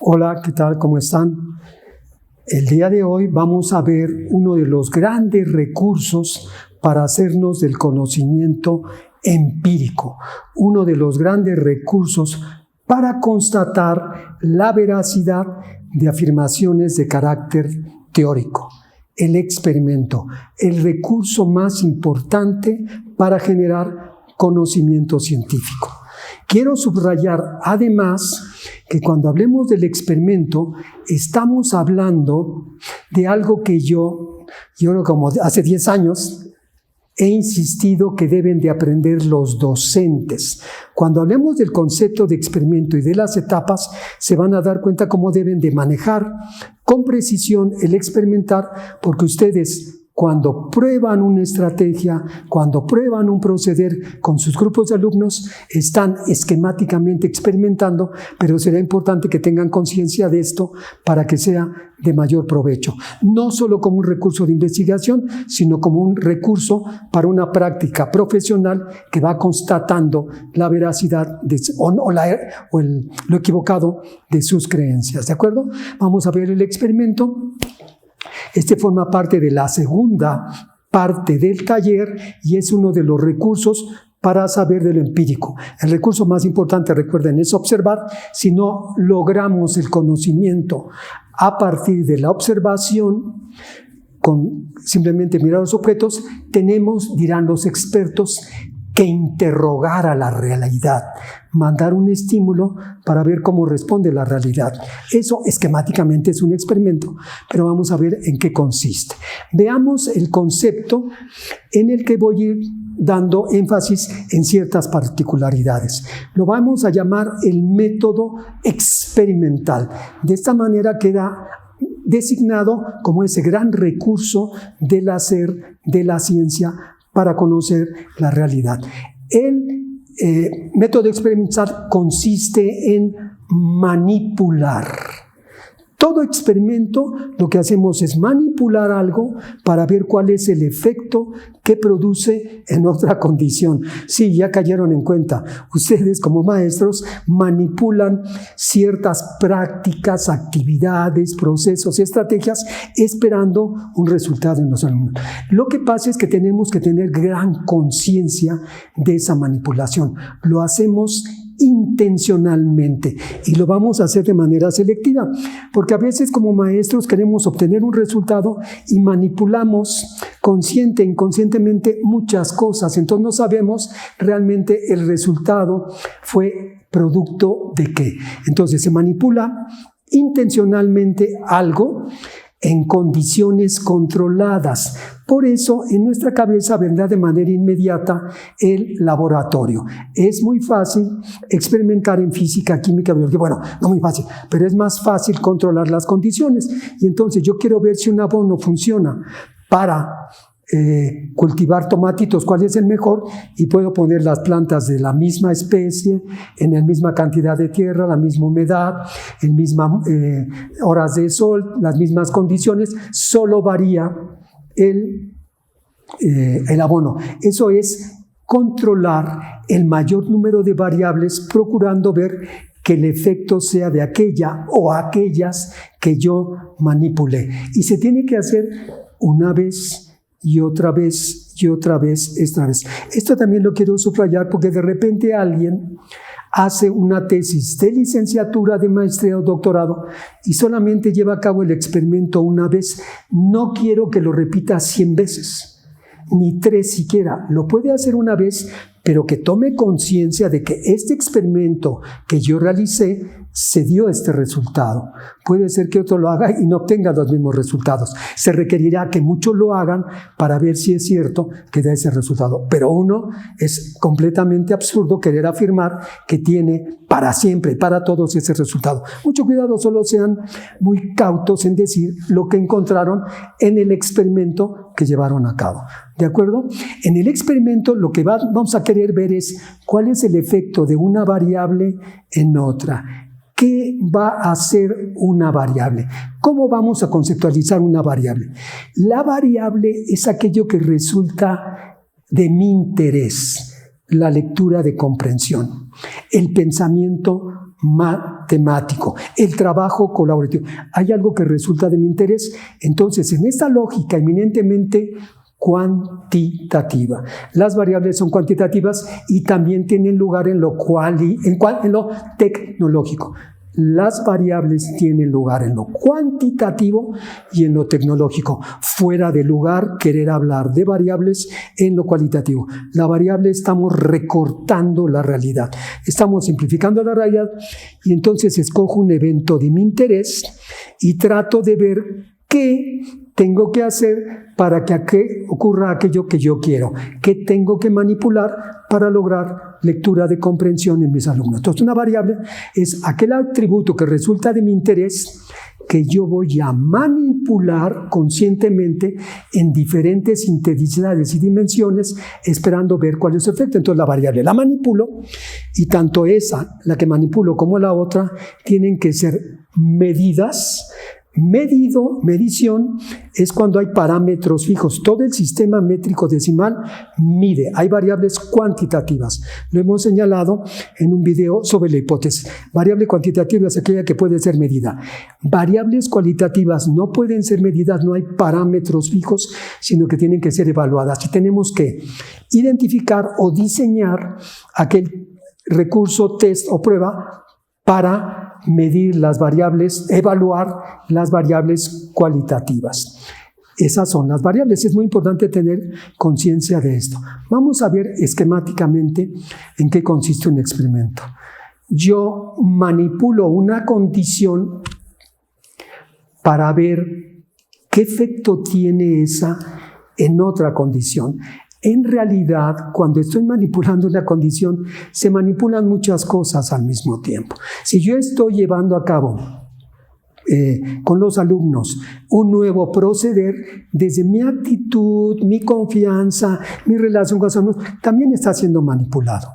Hola, ¿qué tal? ¿Cómo están? El día de hoy vamos a ver uno de los grandes recursos para hacernos del conocimiento empírico, uno de los grandes recursos para constatar la veracidad de afirmaciones de carácter teórico. El experimento, el recurso más importante para generar conocimiento científico. Quiero subrayar además que cuando hablemos del experimento estamos hablando de algo que yo creo como hace 10 años he insistido que deben de aprender los docentes. Cuando hablemos del concepto de experimento y de las etapas, se van a dar cuenta cómo deben de manejar con precisión el experimentar, porque ustedes cuando prueban una estrategia, cuando prueban un proceder con sus grupos de alumnos, están esquemáticamente experimentando, pero será importante que tengan conciencia de esto para que sea de mayor provecho. No solo como un recurso de investigación, sino como un recurso para una práctica profesional que va constatando la veracidad lo equivocado de sus creencias. ¿De acuerdo? Vamos a ver el experimento. Este forma parte de la segunda parte del taller y es uno de los recursos para saber de lo empírico. El recurso más importante, recuerden, es observar. Si no logramos el conocimiento a partir de la observación, con simplemente mirar los objetos, tenemos, dirán los expertos, que interrogar a la realidad, mandar un estímulo para ver cómo responde la realidad. Eso esquemáticamente es un experimento, pero vamos a ver en qué consiste. Veamos el concepto en el que voy a ir dando énfasis en ciertas particularidades. Lo vamos a llamar el método experimental. De esta manera queda designado como ese gran recurso del hacer de la ciencia para conocer la realidad. El método experimental consiste en manipular. Todo experimento lo que hacemos es manipular algo para ver cuál es el efecto que produce en otra condición. Sí, ya cayeron en cuenta. Ustedes como maestros manipulan ciertas prácticas, actividades, procesos, estrategias, esperando un resultado en los alumnos. Lo que pasa es que tenemos que tener gran conciencia de esa manipulación. Lo hacemos intencionalmente y lo vamos a hacer de manera selectiva, porque a veces como maestros queremos obtener un resultado y manipulamos consciente e inconscientemente muchas cosas, entonces no sabemos realmente el resultado fue producto de qué. Entonces se manipula intencionalmente algo en condiciones controladas. Por eso en nuestra cabeza vendrá de manera inmediata el laboratorio. Es muy fácil experimentar en física, química, biología. Bueno, no muy fácil, pero es más fácil controlar las condiciones. Y entonces yo quiero ver si un abono funciona para cultivar tomatitos, cuál es el mejor, y puedo poner las plantas de la misma especie, en la misma cantidad de tierra, la misma humedad, en mismas horas de sol, las mismas condiciones, solo varía el abono. Eso es controlar el mayor número de variables, procurando ver que el efecto sea de aquella o aquellas que yo manipulé. Y se tiene que hacer una vez y otra vez, y otra vez, esta vez. Esto también lo quiero subrayar porque de repente alguien hace una tesis de licenciatura, de maestría o doctorado y solamente lleva a cabo el experimento una vez. No quiero que lo repita 100 veces, ni 3 siquiera. Lo puede hacer una vez, pero que tome conciencia de que este experimento que yo realicé se dio este resultado. Puede ser que otro lo haga y no obtenga los mismos resultados. Se requerirá que muchos lo hagan para ver si es cierto que da ese resultado. Pero uno es completamente absurdo querer afirmar que tiene para siempre, para todos ese resultado. Mucho cuidado, solo sean muy cautos en decir lo que encontraron en el experimento que llevaron a cabo. ¿De acuerdo? En el experimento lo que vamos a querer ver es cuál es el efecto de una variable en otra. ¿Qué va a hacer una variable? ¿Cómo vamos a conceptualizar una variable? La variable es aquello que resulta de mi interés, la lectura de comprensión, el pensamiento matemático, el trabajo colaborativo. Hay algo que resulta de mi interés. Entonces, en esta lógica eminentemente cuantitativa, las variables son cuantitativas y también tienen lugar en lo tecnológico. Las variables tienen lugar en lo cuantitativo y en lo tecnológico. Fuera de lugar querer hablar de variables en lo cualitativo. La variable estamos recortando la realidad, estamos simplificando la realidad y entonces escojo un evento de mi interés y trato de ver qué tengo que hacer para que ocurra aquello que yo quiero, qué tengo que manipular para lograr lectura de comprensión en mis alumnos. Entonces, una variable es aquel atributo que resulta de mi interés que yo voy a manipular conscientemente en diferentes intensidades y dimensiones, esperando ver cuál es su efecto. Entonces, la variable la manipulo y tanto esa, la que manipulo, como la otra, tienen que ser medidas. Medición es cuando hay parámetros fijos. Todo el sistema métrico decimal mide. Hay variables cuantitativas. Lo hemos señalado en un video sobre la hipótesis. Variable cuantitativa es aquella que puede ser medida. Variables cualitativas no pueden ser medidas, no hay parámetros fijos, sino que tienen que ser evaluadas. Y tenemos que identificar o diseñar aquel recurso, test o prueba para medir las variables, evaluar las variables cualitativas. Esas son las variables. Es muy importante tener conciencia de esto. Vamos a ver esquemáticamente en qué consiste un experimento. Yo manipulo una condición para ver qué efecto tiene esa en otra condición. En realidad, cuando estoy manipulando una condición, se manipulan muchas cosas al mismo tiempo. Si yo estoy llevando a cabo con los alumnos un nuevo proceder, desde mi actitud, mi confianza, mi relación con los alumnos, también está siendo manipulado.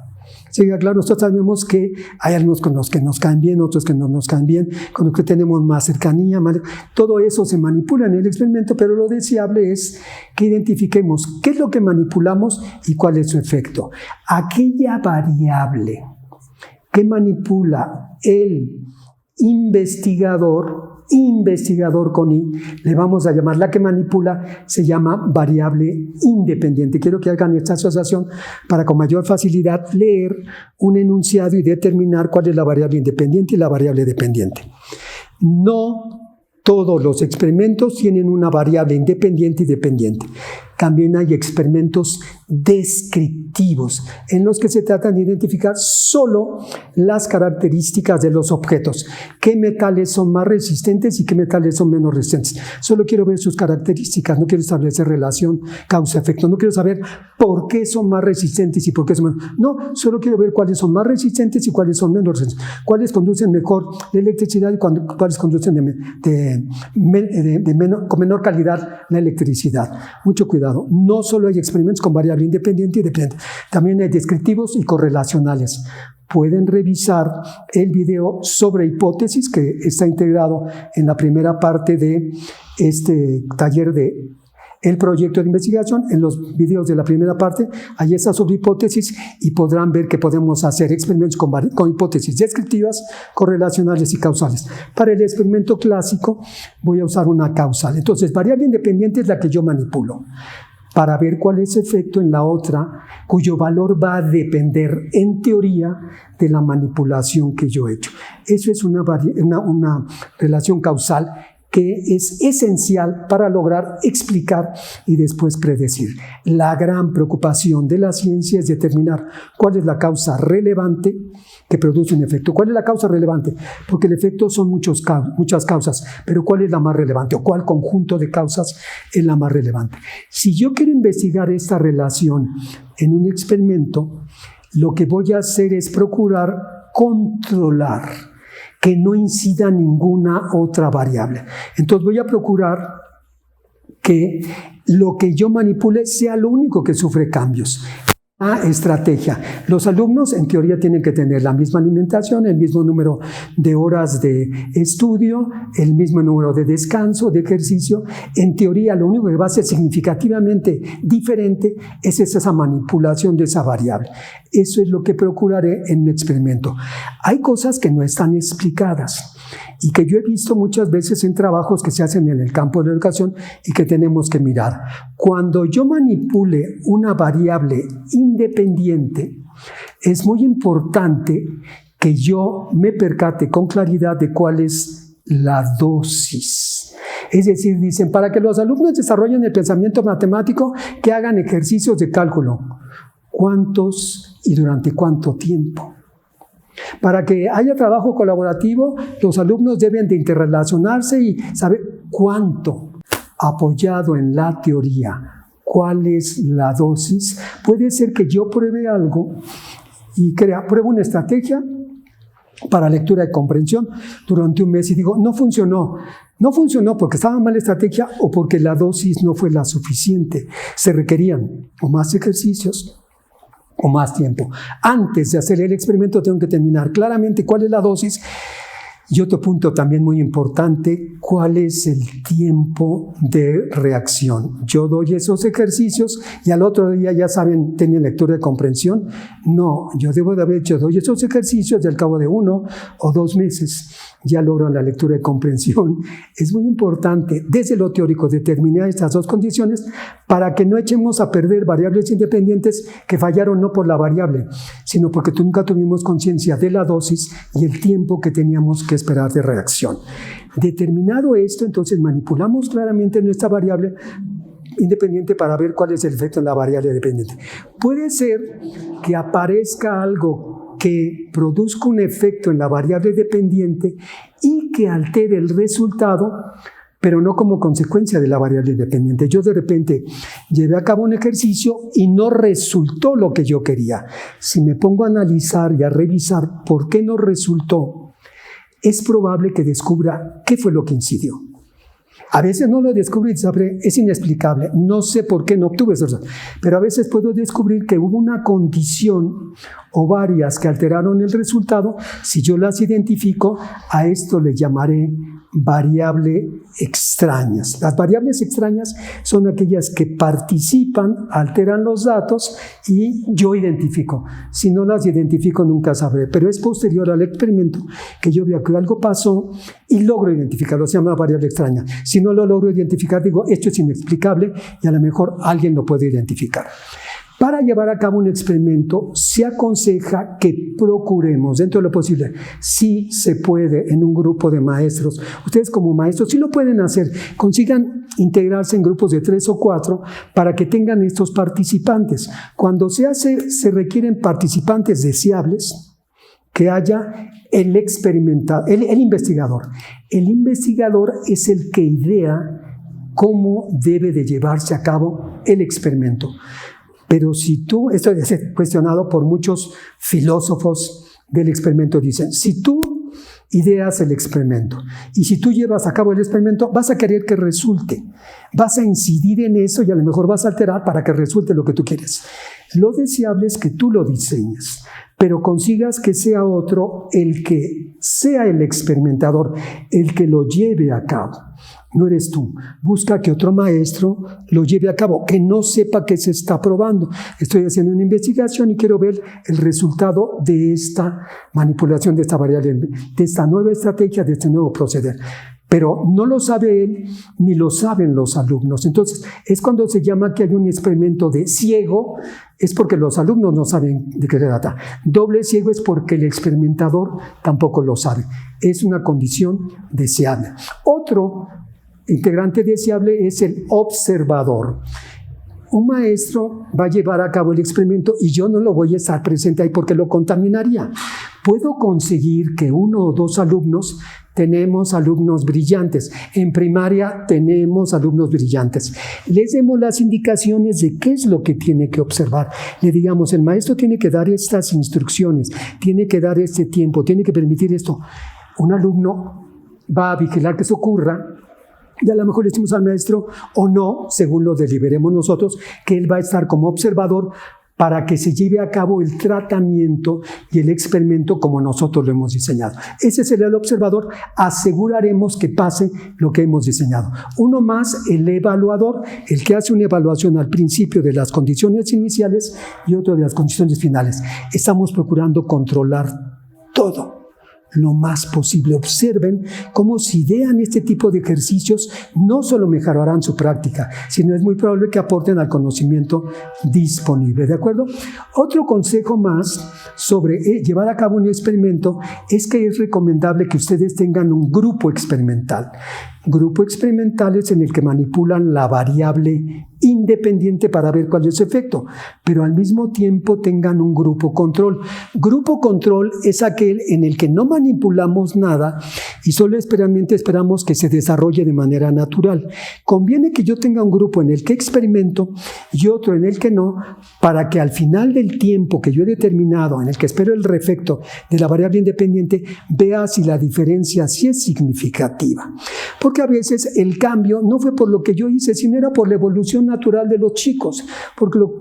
Sí, claro, nosotros sabemos que hay algunos con los que nos caen bien, otros que no nos caen bien, con los que tenemos más cercanía, todo eso se manipula en el experimento, pero lo deseable es que identifiquemos qué es lo que manipulamos y cuál es su efecto. Aquella variable que manipula el investigador con I, le vamos a llamar, la que manipula se llama variable independiente. Quiero que hagan esta asociación para con mayor facilidad leer un enunciado y determinar cuál es la variable independiente y la variable dependiente. No todos los experimentos tienen una variable independiente y dependiente. También hay experimentos descriptivos en los que se trata de identificar solo las características de los objetos. ¿Qué metales son más resistentes y qué metales son menos resistentes? Solo quiero ver sus características, no quiero establecer relación causa-efecto, no quiero saber por qué son más resistentes y por qué son menos. No, solo quiero ver cuáles son más resistentes y cuáles son menos resistentes. Cuáles conducen mejor la electricidad y cuáles conducen con menor calidad la electricidad. Mucho cuidado. No solo hay experimentos con variable independiente y dependiente, también hay descriptivos y correlacionales. Pueden revisar el video sobre hipótesis que está integrado en la primera parte de este taller de el proyecto de investigación. En los videos de la primera parte hay esa sobre hipótesis y podrán ver que podemos hacer experimentos con hipótesis descriptivas, correlacionales y causales. Para el experimento clásico voy a usar una causal. Entonces, variable independiente es la que yo manipulo para ver cuál es el efecto en la otra, cuyo valor va a depender, en teoría, de la manipulación que yo he hecho. Eso es una relación causal que es esencial para lograr explicar y después predecir. La gran preocupación de la ciencia es determinar cuál es la causa relevante que produce un efecto. ¿Cuál es la causa relevante? Porque el efecto son muchas causas, pero ¿cuál es la más relevante? ¿O cuál conjunto de causas es la más relevante? Si yo quiero investigar esta relación en un experimento, lo que voy a hacer es procurar controlar que no incida ninguna otra variable. Entonces voy a procurar que lo que yo manipule sea lo único que sufre cambios. Estrategia. Los alumnos en teoría tienen que tener la misma alimentación, el mismo número de horas de estudio, el mismo número de descanso, de ejercicio. En teoría lo único que va a ser significativamente diferente es esa manipulación de esa variable. Eso es lo que procuraré en un experimento. Hay cosas que no están explicadas y que yo he visto muchas veces en trabajos que se hacen en el campo de la educación y que tenemos que mirar. Cuando yo manipule una variable independiente, es muy importante que yo me percate con claridad de cuál es la dosis. Es decir, dicen, para que los alumnos desarrollen el pensamiento matemático, que hagan ejercicios de cálculo. ¿Cuántos y durante cuánto tiempo? Para que haya trabajo colaborativo, los alumnos deben de interrelacionarse y saber cuánto, apoyado en la teoría, cuál es la dosis. Puede ser que yo pruebe algo y pruebo una estrategia para lectura y comprensión durante un mes y digo, no funcionó. No funcionó porque estaba mal la estrategia o porque la dosis no fue la suficiente. Se requerían o más ejercicios o más tiempo. Antes de hacer el experimento tengo que determinar claramente cuál es la dosis. Y otro punto también muy importante, ¿cuál es el tiempo de reacción? Yo doy esos ejercicios y al otro día ya saben, ¿tienen lectura de comprensión? No, yo debo de haber hecho, doy esos ejercicios y al cabo de 1 o 2 meses ya logran la lectura de comprensión. Es muy importante desde lo teórico determinar estas dos condiciones para que no echemos a perder variables independientes que fallaron no por la variable, sino porque nunca tuvimos conciencia de la dosis y el tiempo que teníamos que esperar de reacción. Determinado esto, entonces manipulamos claramente nuestra variable independiente para ver cuál es el efecto en la variable dependiente. Puede ser que aparezca algo que produzca un efecto en la variable dependiente y que altere el resultado, pero no como consecuencia de la variable dependiente. Yo de repente llevé a cabo un ejercicio y no resultó lo que yo quería. Si me pongo a analizar y a revisar por qué no resultó, es probable que descubra qué fue lo que incidió. A veces no lo descubro y sabré, es inexplicable, no sé por qué no obtuve eso, pero a veces puedo descubrir que hubo una condición o varias que alteraron el resultado. Si yo las identifico, a esto le llamaré variable extrañas. Las variables extrañas son aquellas que participan, alteran los datos y yo identifico. Si no las identifico, nunca sabré, pero es posterior al experimento que yo veo que algo pasó y logro identificarlo, se llama variable extraña. Si no lo logro identificar, digo, esto es inexplicable y a lo mejor alguien lo puede identificar. Para llevar a cabo un experimento, se aconseja que procuremos, dentro de lo posible, si se puede en un grupo de maestros. Ustedes como maestros sí lo pueden hacer, consigan integrarse en grupos de 3 o 4 para que tengan estos participantes. Cuando se hace, se requieren participantes deseables, que haya el investigador. El investigador es el que idea cómo debe de llevarse a cabo el experimento. Pero si tú, esto es cuestionado por muchos filósofos del experimento, dicen, si tú ideas el experimento y si tú llevas a cabo el experimento, vas a querer que resulte, vas a incidir en eso y a lo mejor vas a alterar para que resulte lo que tú quieres. Lo deseable es que tú lo diseñes, pero consigas que sea otro el que sea el experimentador, el que lo lleve a cabo. No eres tú. Busca que otro maestro lo lleve a cabo, que no sepa que se está probando. Estoy haciendo una investigación y quiero ver el resultado de esta manipulación de esta variable, de esta nueva estrategia, de este nuevo proceder. Pero no lo sabe él, ni lo saben los alumnos. Entonces, es cuando se llama que hay un experimento de ciego, es porque los alumnos no saben de qué se trata. Doble ciego es porque el experimentador tampoco lo sabe. Es una condición deseable. Otro integrante deseable es el observador. Un maestro va a llevar a cabo el experimento y yo no lo voy a estar presente ahí porque lo contaminaría. Puedo conseguir que 1 o 2 alumnos, tenemos alumnos brillantes. En primaria tenemos alumnos brillantes. Les demos las indicaciones de qué es lo que tiene que observar. Le digamos, el maestro tiene que dar estas instrucciones, tiene que dar este tiempo, tiene que permitir esto. Un alumno va a vigilar que eso ocurra. Y a lo mejor le decimos al maestro, o no, según lo deliberemos nosotros, que él va a estar como observador para que se lleve a cabo el tratamiento y el experimento como nosotros lo hemos diseñado. Ese será el observador, aseguraremos que pase lo que hemos diseñado. Uno más, el evaluador, el que hace una evaluación al principio de las condiciones iniciales y otro de las condiciones finales. Estamos procurando controlar todo lo más posible. Observen cómo si idean este tipo de ejercicios no solo mejorarán su práctica, sino es muy probable que aporten al conocimiento disponible, ¿de acuerdo? Otro consejo más sobre llevar a cabo un experimento es que es recomendable que ustedes tengan un grupo experimental. Grupo experimental es en el que manipulan la variable independiente para ver cuál es su efecto, pero al mismo tiempo tengan un grupo control. Grupo control es aquel en el que no manipulamos nada y solo esperamos que se desarrolle de manera natural. Conviene que yo tenga un grupo en el que experimento y otro en el que no, para que al final del tiempo que yo he determinado, en el que espero el efecto de la variable independiente, vea si la diferencia sí es significativa. Porque a veces el cambio no fue por lo que yo hice, sino era por la evolución natural de los chicos,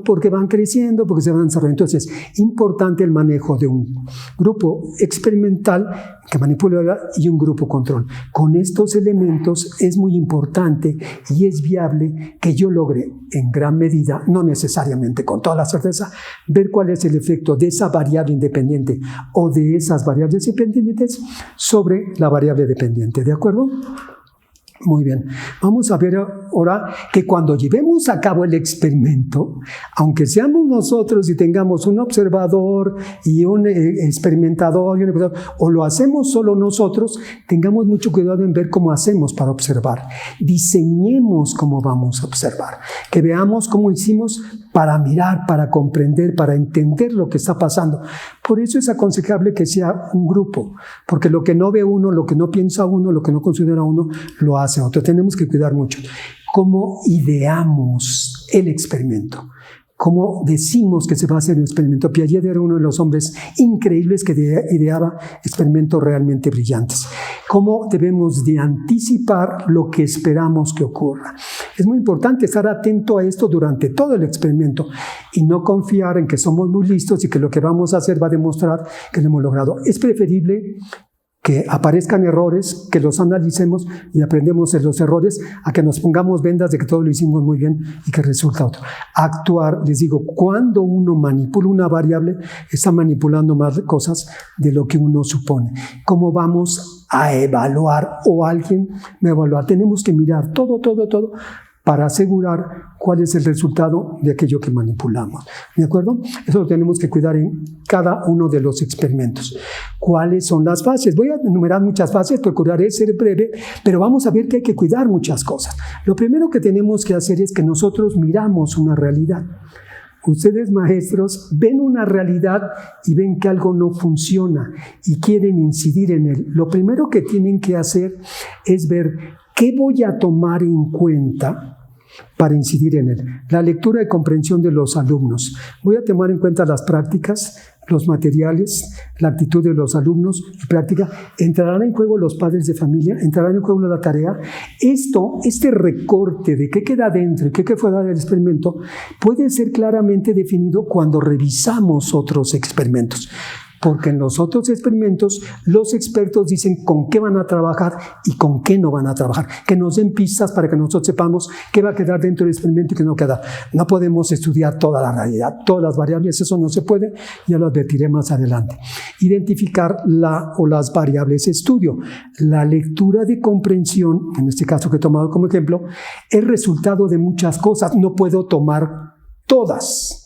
porque van creciendo, porque se van desarrollando. Entonces, importante el manejo de un grupo experimental que manipula y un grupo control. Con estos elementos es muy importante y es viable que yo logre en gran medida, no necesariamente con toda la certeza, ver cuál es el efecto de esa variable independiente o de esas variables independientes sobre la variable dependiente. ¿De acuerdo? Muy bien, vamos a ver ahora que cuando llevemos a cabo el experimento, aunque seamos nosotros y tengamos un observador y un experimentador, o lo hacemos solo nosotros, tengamos mucho cuidado en ver cómo hacemos para observar. Diseñemos cómo vamos a observar, que veamos cómo hicimos para mirar, para comprender, para entender lo que está pasando. Por eso es aconsejable que sea un grupo, porque lo que no ve uno, lo que no piensa uno, lo que no considera uno, lo hace otro. Tenemos que cuidar mucho cómo ideamos el experimento, cómo decimos que se va a hacer el experimento. Piaget era uno de los hombres increíbles que ideaba experimentos realmente brillantes. Cómo debemos de anticipar lo que esperamos que ocurra. Es muy importante estar atento a esto durante todo el experimento y no confiar en que somos muy listos y que lo que vamos a hacer va a demostrar que lo hemos logrado. Es preferible que aparezcan errores, que los analicemos y aprendemos de los errores, a que nos pongamos vendas de que todo lo hicimos muy bien y que resulta otro. Actuar, les digo, cuando uno manipula una variable, está manipulando más cosas de lo que uno supone. ¿Cómo vamos a evaluar o alguien va a evaluar? Tenemos que mirar todo para asegurar cuál es el resultado de aquello que manipulamos. ¿De acuerdo? Eso lo tenemos que cuidar en cada uno de los experimentos. ¿Cuáles son las fases? Voy a enumerar muchas fases, procuraré ser breve, pero vamos a ver que hay que cuidar muchas cosas. Lo primero que tenemos que hacer es que nosotros miramos una realidad. Ustedes, maestros, ven una realidad y ven que algo no funciona y quieren incidir en él. Lo primero que tienen que hacer es ver qué voy a tomar en cuenta para incidir en él. La lectura y comprensión de los alumnos. Voy a tomar en cuenta las prácticas, los materiales, la actitud de los alumnos y práctica. Entrarán en juego los padres de familia, entrarán en juego la tarea. Este recorte de qué queda dentro y qué fuera del experimento puede ser claramente definido cuando revisamos otros experimentos. Porque en los otros experimentos los expertos dicen con qué van a trabajar y con qué no van a trabajar. Que nos den pistas para que nosotros sepamos qué va a quedar dentro del experimento y qué no queda. No podemos estudiar toda la realidad, todas las variables, eso no se puede, ya lo advertiré más adelante. Identificar las variables de estudio. La lectura de comprensión, en este caso que he tomado como ejemplo, es resultado de muchas cosas. No puedo tomar todas.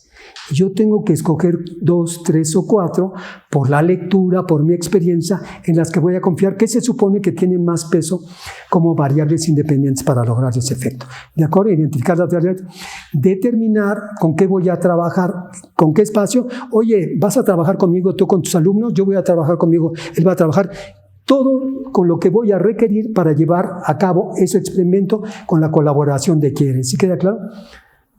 Yo tengo que escoger 2, 3 o 4 por la lectura, por mi experiencia, en las que voy a confiar que se supone que tienen más peso como variables independientes para lograr ese efecto. ¿De acuerdo? Identificar las variables. Determinar con qué voy a trabajar, con qué espacio. Oye, ¿vas a trabajar conmigo tú con tus alumnos? Yo voy a trabajar conmigo, él va a trabajar. Todo con lo que voy a requerir para llevar a cabo ese experimento con la colaboración de quienes. ¿Sí queda claro?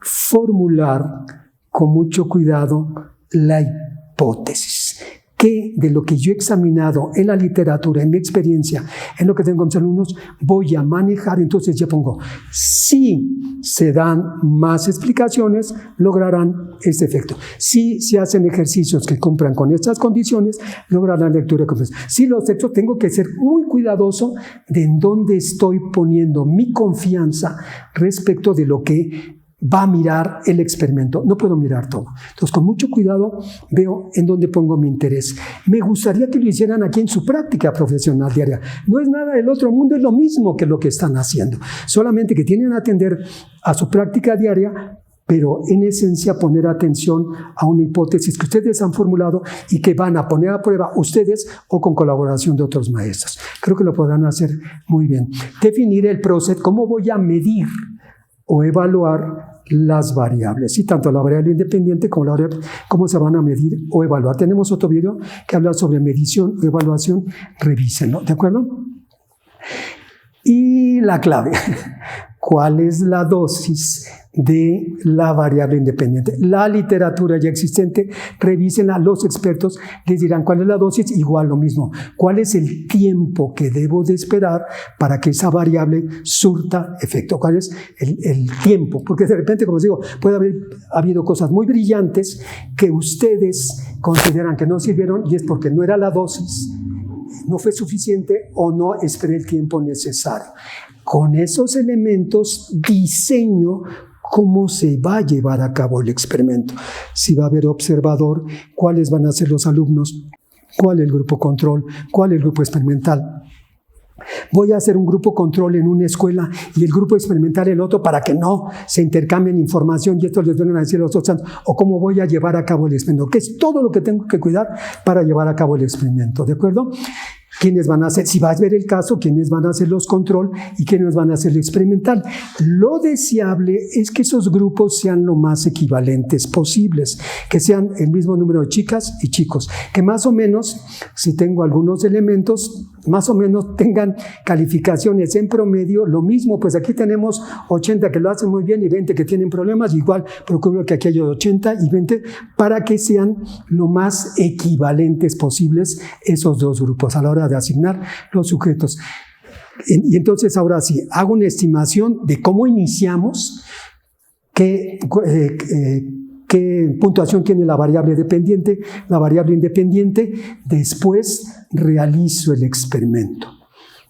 Formular con mucho cuidado la hipótesis. qué de lo que yo he examinado en la literatura, en mi experiencia, en lo que tengo con mis alumnos, voy a manejar. Entonces yo pongo, si se dan más explicaciones, lograrán este efecto. Si se hacen ejercicios que cumplan con estas condiciones, lograrán lectura completa. Si los textos, tengo que ser muy cuidadoso de en dónde estoy poniendo mi confianza respecto de lo que va a mirar el experimento. No puedo mirar todo. Entonces, con mucho cuidado veo en dónde pongo mi interés. Me gustaría que lo hicieran aquí en su práctica profesional diaria. No es nada del otro mundo, es lo mismo que lo que están haciendo. Solamente que tienen que atender a su práctica diaria, pero en esencia poner atención a una hipótesis que ustedes han formulado y que van a poner a prueba ustedes o con colaboración de otros maestros. Creo que lo podrán hacer muy bien. Definir el proceso, cómo voy a medir o evaluar las variables, y tanto la variable independiente como la variable, cómo se van a medir o evaluar. Tenemos otro video que habla sobre medición o evaluación, revísenlo, ¿de acuerdo? Y la clave, ¿cuál es la dosis de la variable independiente? La literatura ya existente, revísenla, los expertos les dirán cuál es la dosis, igual lo mismo, cuál es el tiempo que debo de esperar para que esa variable surta efecto, cuál es el tiempo, porque de repente, como les digo, puede haber habido cosas muy brillantes que ustedes consideran que no sirvieron y es porque no era la dosis, no fue suficiente o no esperé el tiempo necesario. Con esos elementos diseño cómo se va a llevar a cabo el experimento. Si va a haber observador, cuáles van a ser los alumnos, cuál es el grupo control, cuál es el grupo experimental. Voy a hacer un grupo control en una escuela y el grupo experimental en otro para que no se intercambien información y esto les vengan a decir a los otros, o cómo voy a llevar a cabo el experimento, que es todo lo que tengo que cuidar para llevar a cabo el experimento, ¿de acuerdo? ¿Quiénes van a hacer? Si va a ver el caso, ¿quiénes van a hacer los control y quiénes van a hacer el experimental? Lo deseable es que esos grupos sean lo más equivalentes posibles, que sean el mismo número de chicas y chicos, que más o menos, si tengo algunos elementos, más o menos tengan calificaciones en promedio, lo mismo, pues aquí tenemos 80 que lo hacen muy bien y 20 que tienen problemas, igual procuro que aquí haya 80 y 20 para que sean lo más equivalentes posibles esos dos grupos a la hora de asignar los sujetos. Y entonces ahora sí, hago una estimación de cómo iniciamos, qué puntuación tiene la variable dependiente, la variable independiente, después realizo el experimento,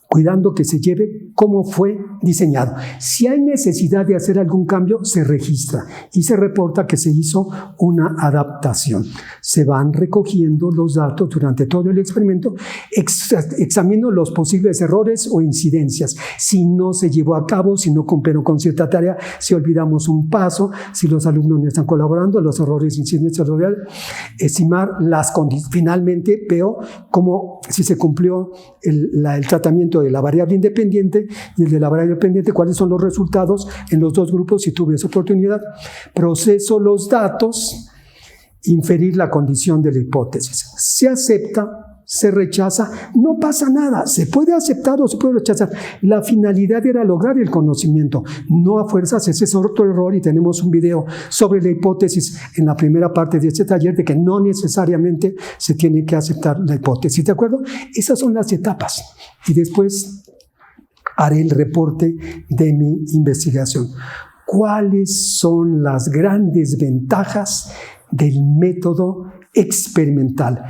cuidando que se lleve como fue diseñado. Si hay necesidad de hacer algún cambio, se registra y se reporta que se hizo una adaptación. Se van recogiendo los datos durante todo el experimento, examino los posibles errores o incidencias. Si no se llevó a cabo, si no cumplieron con cierta tarea, si olvidamos un paso, si los alumnos no están colaborando, los errores, incidencias, estimar las condiciones. Finalmente veo cómo, si se cumplió el tratamiento de la variable independiente y el de la variable dependiente, cuáles son los resultados en los dos grupos si tuve esa oportunidad. Proceso los datos, inferir la condición de la hipótesis. Se acepta, se rechaza, no pasa nada, se puede aceptar o se puede rechazar. La finalidad era lograr el conocimiento, no a fuerzas. Ese es otro error y tenemos un video sobre la hipótesis en la primera parte de este taller, de que no necesariamente se tiene que aceptar la hipótesis, ¿de acuerdo? Esas son las etapas y después haré el reporte de mi investigación. ¿Cuáles son las grandes ventajas del método experimental?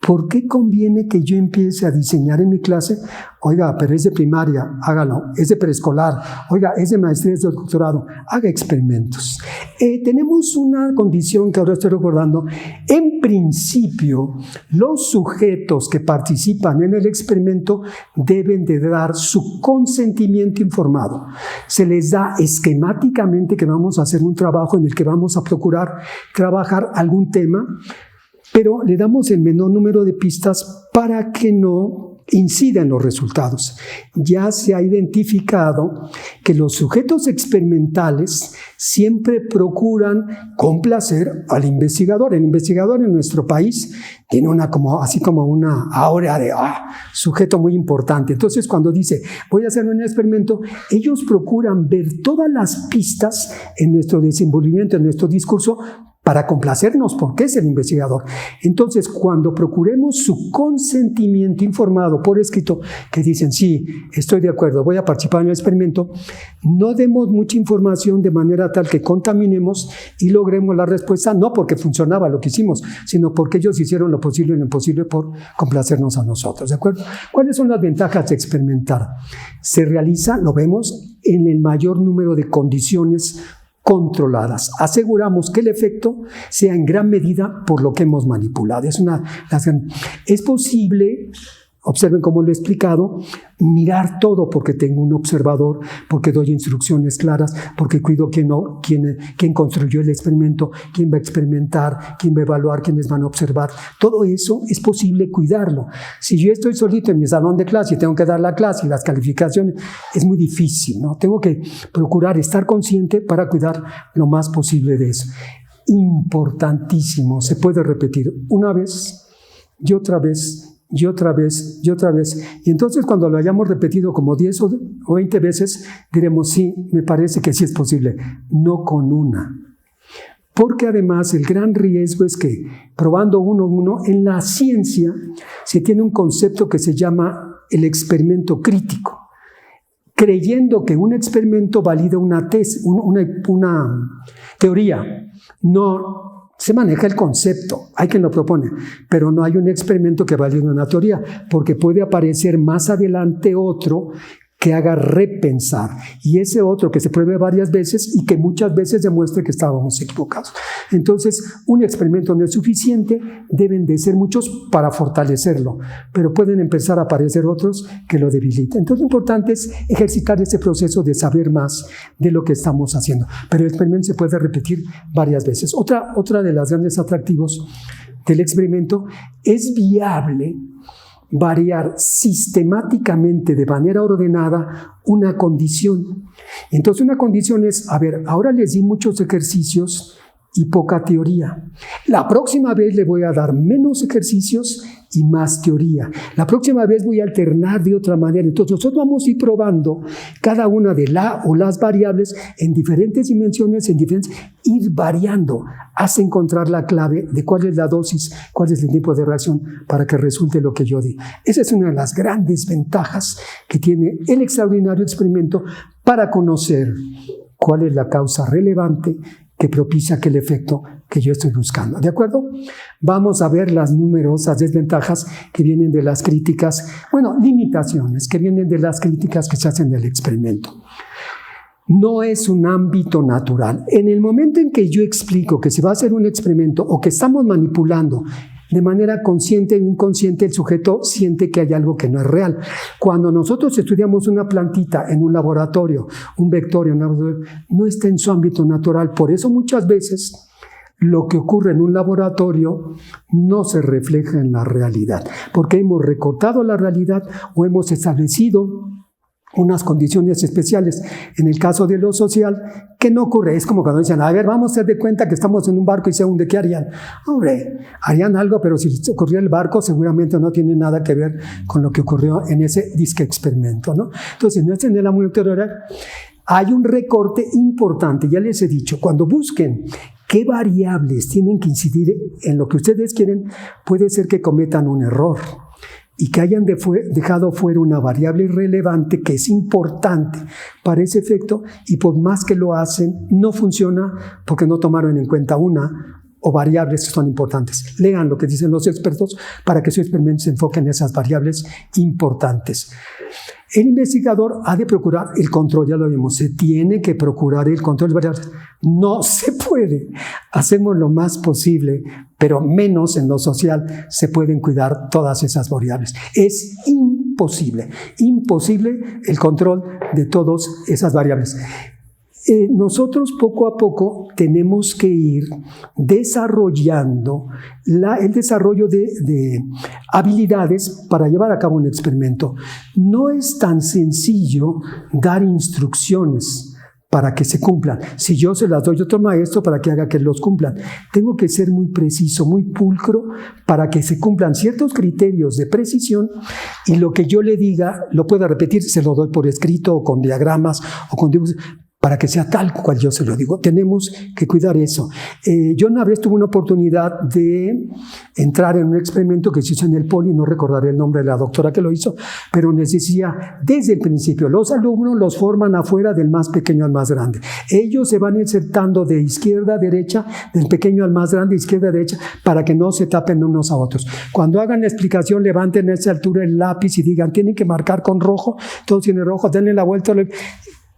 ¿Por qué conviene que yo empiece a diseñar en mi clase? Oiga, pero es de primaria, hágalo. Es de preescolar, oiga, es de maestría, es de doctorado, haga experimentos. Tenemos una condición que ahora estoy recordando. En principio, los sujetos que participan en el experimento deben de dar su consentimiento informado. Se les da esquemáticamente que vamos a hacer un trabajo en el que vamos a procurar trabajar algún tema, pero le damos el menor número de pistas para que no incida en los resultados. Ya se ha identificado que los sujetos experimentales siempre procuran complacer al investigador. El investigador en nuestro país tiene una aura de sujeto muy importante. Entonces, cuando dice, voy a hacer un experimento, ellos procuran ver todas las pistas en nuestro desenvolvimiento, en nuestro discurso, para complacernos, porque es el investigador. Entonces, cuando procuremos su consentimiento informado por escrito, que dicen, sí, estoy de acuerdo, voy a participar en el experimento, no demos mucha información de manera tal que contaminemos y logremos la respuesta, no porque funcionaba lo que hicimos, sino porque ellos hicieron lo posible y lo imposible por complacernos a nosotros, ¿de acuerdo? ¿Cuáles son las ventajas de experimentar? Se realiza, lo vemos, en el mayor número de condiciones controladas. Aseguramos que el efecto sea en gran medida por lo que hemos manipulado. Es posible, observen cómo lo he explicado, mirar todo porque tengo un observador, porque doy instrucciones claras, porque cuido quién construyó el experimento, quién va a experimentar, quién va a evaluar, quiénes van a observar. Todo eso es posible cuidarlo. Si yo estoy solito en mi salón de clase y tengo que dar la clase y las calificaciones, es muy difícil, ¿no? Tengo que procurar estar consciente para cuidar lo más posible de eso. Importantísimo, se puede repetir una vez y otra vez, y otra vez, y otra vez. Y entonces cuando lo hayamos repetido como 10 o 20 veces, diremos, sí, me parece que sí es posible, no con una. Porque además el gran riesgo es que, probando uno, en la ciencia se tiene un concepto que se llama el experimento crítico, creyendo que un experimento valida una teoría. No. Se maneja el concepto, hay quien lo propone, pero no hay un experimento que valide una teoría, porque puede aparecer más adelante otro que haga repensar, y ese otro que se pruebe varias veces y que muchas veces demuestre que estábamos equivocados. Entonces, un experimento no es suficiente, deben de ser muchos para fortalecerlo, pero pueden empezar a aparecer otros que lo debiliten. Entonces, lo importante es ejercitar ese proceso de saber más de lo que estamos haciendo, pero el experimento se puede repetir varias veces. Otra de los grandes atractivos del experimento es viable variar sistemáticamente de manera ordenada una condición. Entonces una condición es, ahora les di muchos ejercicios y poca teoría. La próxima vez le voy a dar menos ejercicios y más teoría. La próxima vez voy a alternar de otra manera. Entonces nosotros vamos a ir probando cada una de las variables en diferentes dimensiones, ir variando hasta encontrar la clave de cuál es la dosis, cuál es el tiempo de reacción para que resulte lo que yo digo. Esa es una de las grandes ventajas que tiene el extraordinario experimento para conocer cuál es la causa relevante que propicia aquel efecto que yo estoy buscando. ¿De acuerdo? Vamos a ver las numerosas desventajas que vienen de las críticas, limitaciones que vienen de las críticas que se hacen del experimento. No es un ámbito natural. En el momento en que yo explico que se va a hacer un experimento o que estamos manipulando de manera consciente e inconsciente, el sujeto siente que hay algo que no es real. Cuando nosotros estudiamos una plantita en un laboratorio, un vector en un laboratorio, no está en su ámbito natural. Por eso muchas veces lo que ocurre en un laboratorio no se refleja en la realidad, porque hemos recortado la realidad o hemos establecido unas condiciones especiales. En el caso de lo social, que no ocurre. Es como cuando dicen, vamos a hacer de cuenta que estamos en un barco y se hunde, ¿qué harían? Hombre, harían algo, pero si ocurrió el barco, seguramente no tiene nada que ver con lo que ocurrió en ese disque experimento, ¿no? Entonces, no es en la monitorear. Hay un recorte importante, ya les he dicho, cuando busquen qué variables tienen que incidir en lo que ustedes quieren, puede ser que cometan un error y que hayan dejado fuera una variable relevante que es importante para ese efecto, y por más que lo hacen, no funciona porque no tomaron en cuenta una o variables que son importantes. Lean lo que dicen los expertos para que su experimento se enfoque en esas variables importantes. El investigador ha de procurar el control, ya lo vimos, se tiene que procurar el control de variables. No se puede, hacemos lo más posible, pero menos en lo social se pueden cuidar todas esas variables. Es imposible el control de todas esas variables. Nosotros poco a poco tenemos que ir desarrollando el desarrollo de habilidades para llevar a cabo un experimento. No es tan sencillo dar instrucciones para que se cumplan. Si yo se las doy a otro maestro para que haga que los cumplan, tengo que ser muy preciso, muy pulcro para que se cumplan ciertos criterios de precisión, y lo que yo le diga lo pueda repetir, se lo doy por escrito o con diagramas o con dibujos, para que sea tal cual yo se lo digo. Tenemos que cuidar eso. Yo una vez tuve una oportunidad de entrar en un experimento que se hizo en el Poli, no recordaré el nombre de la doctora que lo hizo, pero les decía, desde el principio, los alumnos los forman afuera del más pequeño al más grande. Ellos se van insertando de izquierda a derecha, del pequeño al más grande, izquierda a derecha, para que no se tapen unos a otros. Cuando hagan la explicación, levanten a esa altura el lápiz y digan, tienen que marcar con rojo, todos tienen rojo, denle la vuelta.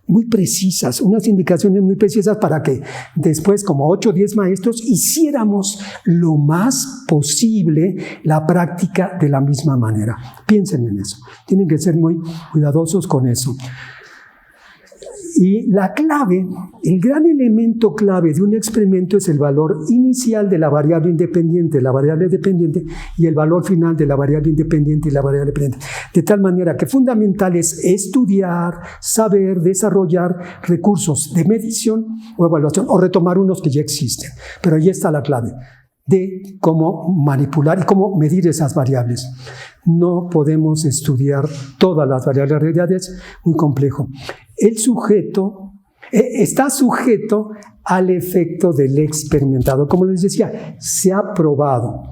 Muy precisas, unas indicaciones muy precisas para que después, como 8 o 10 maestros, hiciéramos lo más posible la práctica de la misma manera. Piensen en eso, tienen que ser muy cuidadosos con eso. Y la clave, el gran elemento clave de un experimento es el valor inicial de la variable independiente, la variable dependiente, y el valor final de la variable independiente y la variable dependiente. De tal manera que fundamental es estudiar, saber, desarrollar recursos de medición o evaluación, o retomar unos que ya existen. Pero ahí está la clave de cómo manipular y cómo medir esas variables. No podemos estudiar todas las variables, la realidad es muy complejo. El sujeto está sujeto al efecto del experimentador. Como les decía, se ha probado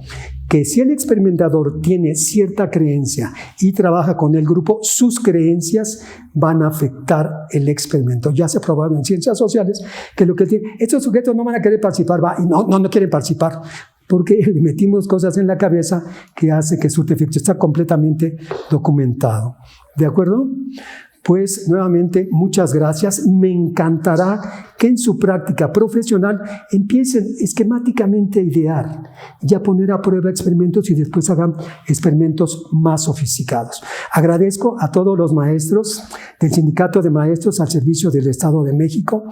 que si el experimentador tiene cierta creencia y trabaja con el grupo, sus creencias van a afectar el experimento. Ya se ha probado en ciencias sociales que lo que tiene, estos sujetos no van a querer participar, no quieren participar, porque le metimos cosas en la cabeza que hace que surte efecto. Está completamente documentado. ¿De acuerdo? Pues nuevamente, muchas gracias. Me encantará que en su práctica profesional empiecen esquemáticamente a idear y a poner a prueba experimentos y después hagan experimentos más sofisticados. Agradezco a todos los maestros del Sindicato de Maestros al servicio del Estado de México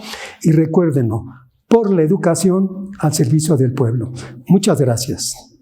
y recuérdenlo, por la educación al servicio del pueblo. Muchas gracias.